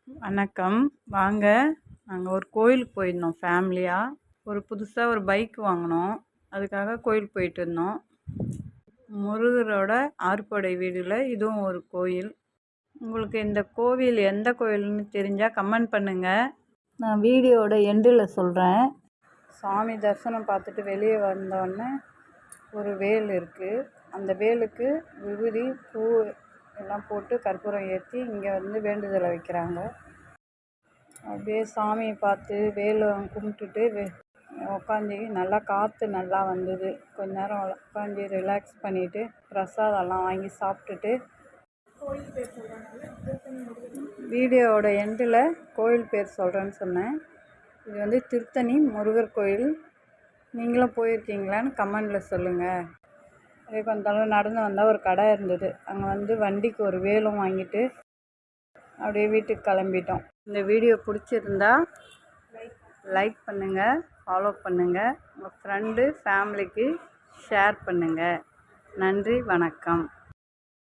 வணக்கம். வாங்க. நாங்கள் ஒரு கோயிலுக்கு போயிருந்தோம் ஃபேமிலியாக. புதுசாக ஒரு பைக் வாங்கினோம். அதுக்காக கோயிலுக்கு போயிட்டு இருந்தோம். முருகரோட ஆறுபடை வீடில் இதுவும் ஒரு கோயில். உங்களுக்கு இந்த கோவில் எந்த கோயில்னு தெரிஞ்சால் கமெண்ட் பண்ணுங்கள். நான் வீடியோட எண்டில் சொல்கிறேன். சாமி தரிசனம் பார்த்துட்டு வெளியே வந்தோடனே ஒரு வேல் இருக்குது. அந்த வேலுக்கு விபூதி பூ எல்லாம் போட்டு கற்பூரம் ஏற்றி இங்கே வந்து வேண்டுதலை வைக்கிறாங்க. அப்படியே சாமியை பார்த்து வேலை கும்பிட்டுட்டு உட்காந்து நல்லா காற்று நல்லா வந்தது. கொஞ்ச நேரம் உட்காந்து ரிலாக்ஸ் பண்ணிவிட்டு பிரசாதம்லாம் வாங்கி சாப்பிட்டுட்டு வீடியோவோட எண்டில் கோயில் பேர் சொல்கிறேன்னு சொன்னேன். இது வந்து திருத்தணி முருகர் கோயில். நீங்களும் போயிருக்கீங்களான்னு கமெண்டில் சொல்லுங்கள். அதே கொஞ்சம் நடந்து வந்தால் ஒரு கடை இருந்தது. அங்கே வந்து வண்டிக்கு ஒரு வேலும் வாங்கிட்டு அப்படியே வீட்டுக்கு கிளம்பிட்டோம். இந்த வீடியோ பிடிச்சிருந்தா லைக் பண்ணுங்கள், ஃபாலோ பண்ணுங்கள், உங்கள் ஃப்ரெண்டு ஃபேமிலிக்கு ஷேர் பண்ணுங்கள். நன்றி, வணக்கம்.